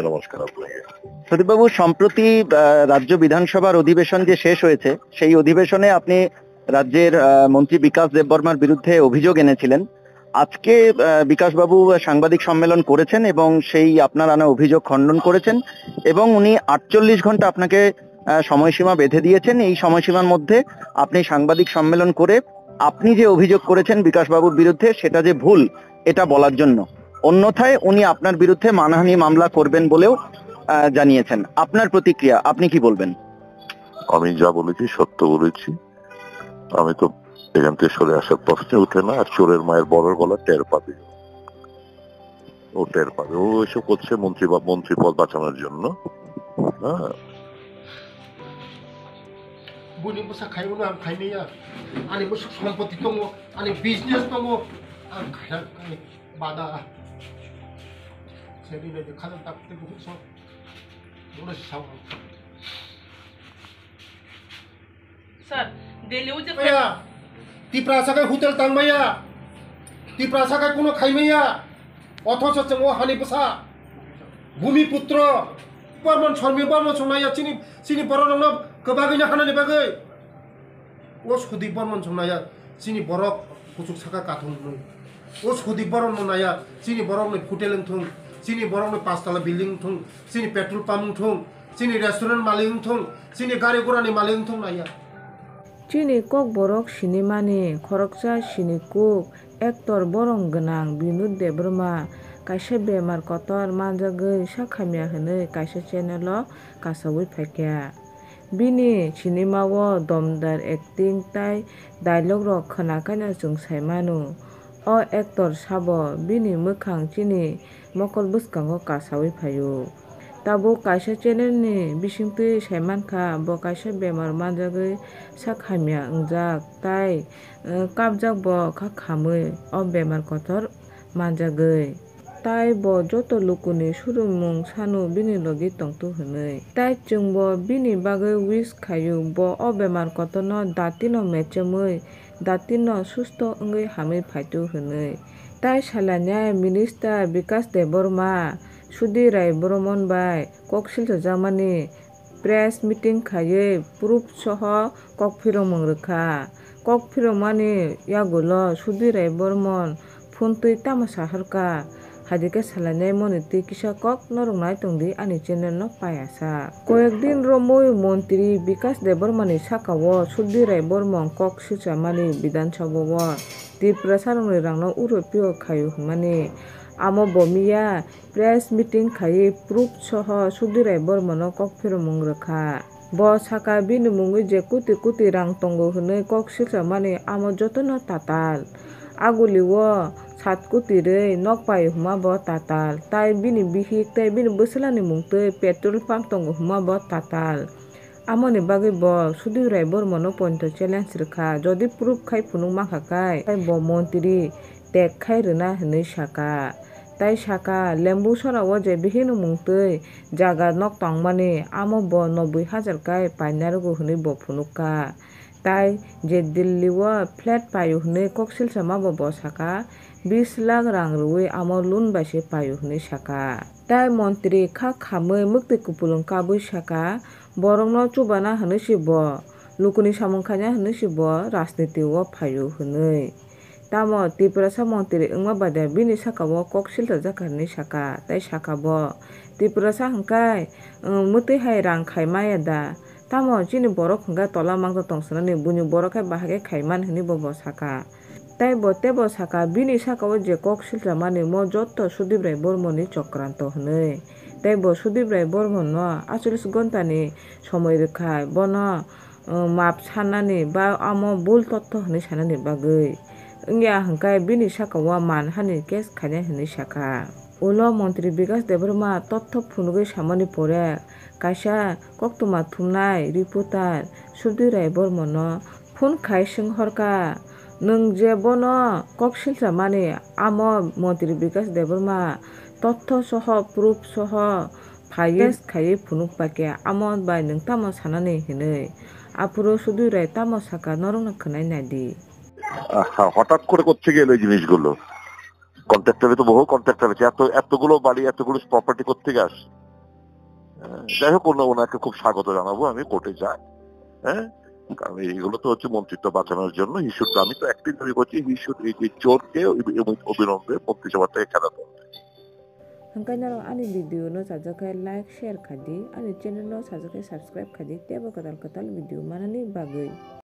নমস্কার আপনাকে। সুদীপবাবু, সম্প্রতি রাজ্য বিধানসভার অধিবেশন যে শেষ হয়েছে, সেই অধিবেশনে আপনি রাজ্যের মন্ত্রী বিকাশ দেববর্মার বিরুদ্ধে অভিযোগ এনেছিলেন। আজকে বিকাশবাবু সাংবাদিক সম্মেলন করেছেন এবং সেই আপনার আনা অভিযোগ খণ্ডন করেছেন এবং উনি 48 ঘন্টা আপনাকে সময়সীমা বেঁধে দিয়েছেন। এই সময়সীমার মধ্যে আপনি সাংবাদিক সম্মেলন করে আপনি যে অভিযোগ করেছেন বিকাশবাবুর বিরুদ্ধে সেটা যে ভুল এটা বলার জন্য, অন্যথায় উনি আপনার বিরুদ্ধে মানহানি মামলা করবেন বলেও জানিয়েছেন। আপনার প্রতিক্রিয়া, আপনি কি বলবেন? আমি যা বলেছি সত্য বলেছি। আমি তো এখান থেকে সরে আসার প্রশ্নে উঠে না। আর চোরের মায়ের বড় গলা টের পাবে, ও টের পাবে। ও এসব করছে মন্ত্রী পদ বাঁচানোর জন্য। হ্যাঁ, বলি বসা খাইব না, আমি খাই না। আনি বসে সম্পত্তি দङ, আনি বিজনেস দङ, आं खाया बादा सेरिने खाना ताकते बहुत सब बड़ा साव सर दिल्लीও যে भैया तिप्रासाकै होटेल तांमाया तिप्रासाकै कोनो खाइमाया अथच जों हानि बसा भूमिपुत्र बर्मन शर्मी बर्मन संनाया सिनि बरनो गोबागैनो खानानि बागै ओ सुदीप बर्मन संनाया सिनि बरक कुचुक साका काथुंनै ओ सुदीप बर्मन नाया सिनि बरकनि होटेल थुं सिनि बरकनि 5 तला बिल्डिं थुं सिनि पेट्रोल पंप थुं सिनि रेस्टुरेंट मालिक थुं सिनि गारि घोड़ानि मालिक थुं नाया Chini kok borok sinimani khoroksa sini kuk ektor borong genang Binod Debroma kaisa bemar kotor manjagoi sakhamya hinui kaisa channel o kasawi phaikya. Bini sinimao domdar acting tai dialogue rok khonakana chung saimanu. O actor sabo bini mukhang chini mokol buskango kasawi phaio. Tabo kaisa channel ni bisingtui saimankha bo kaisa bemar manjagoi sakhamya ungjak tai kapjak bo khamui o bemar kotor manjagoi tai bo joto lukuni surumung sanu bini logi tongtu hinui tai chungbo bini bagoi wish khayu bo o bemar kotor no datino mechemui datino susto ongoi hamui phaitu hinui tai salanya minister Bikas Deborma Sudi Rai Boromon bai koksil jamani press meeting khaye proof soho kokphiromung rwkha kokphiromani yagulo Sudi Rai Boromon phuntui tamasa harka hadike salanai moniti kisa kok norungnai tongdi ani channel no payasa koyekdin romoi mantri Bikas Debormani sakao Sudi Rai Boromon koksil jamani Bidhan Sabha o Tripura sarungni rangno uropio khayu hmani amo bomiya press meeting khaye proof soho Sudi Rai Bormono kokphiromung rwkha bo saka bini mungui je kuti kuti rang tongo hinui koksil jamani amo jotono tatal aguliwo 7 কোটি rei nokpai huma bo tatal tai bini bihik tai bini bwslani mungtui petrol pump tongo huma bo tatal amoni bagui bo Sudi Rai Bormono pointo challenge rwkha jodi proof khai phunuk mangkha kai tai bo mantri tek khai rwna hinui saka tai saka lembu sorao je bihino mungtui jaga nok tangmani amo bo 90,000 kai painarugo hinui bo phunukka tai je Delhi o flat payu hinui koksil sama bo saka 20 lakh rang rui amo loan baise payu hinui saka tai mantri kha khamui mukti kupulung kabui saka borokno chubana hinui si bo lukuni samung khanya hinui si bo rajniti o phayu hinui tamo Tripura sa mantri wngma bade bini sakao koksil jakarni saka tai saka bo Tripura sa hingkai mutui hai rang khaimaya da tamo chini borok hingka tola mangta tongsonani buni borok hai bahage khaiman hinui bo saka tai bo tebo saka bini sakao je koksil jamani mo jotto Sudip Rai Bormoni chokranto hinui tai bo Sudip Rai Bormon no 48 ঘন্টা ni somoy rwkha bono map sanani ba amo bul totto hinui sanani bagui Ingya hingkai bini sakao manhani case khaina hinui saka ulo mantri Bikas Deborma totto phunugui samani pore kaisa koktoma thumnai reporter Sudi Rai Bormono phone khai singhorka nung je bono koksil jamani amo mantri Bikas Deborma totto soho proof soho phayes khai phunuk pakya amo bai nung tamo sanani hinui apuro Sudi Rai tamo saka norungna khnai nadi হঠাৎ করে করতে গেল এই জিনিসগুলো কন্ট্রাক্টরে তো বহু contractor আছে, এতগুলো বাড়ি এতগুলো প্রপার্টি কোথেকে আসে? যাই হোক, ওনাকে খুব স্বাগত জানাবো, আমি কোর্টে যাই। হ্যাঁ, কারণ এগুলো তো হচ্ছে মন্ত্রিত্ব বাঁচানোর জন্য। আমি তো একদিন দাবি করছি, এই যে চোরকে অবিলম্বে মন্ত্রিসভা থেকে খেলাতে হবে। Hanggang ani video no sajakai like share khadi ani channel no sajakai subscribe khadi tebo katal katal video mana ni bagai.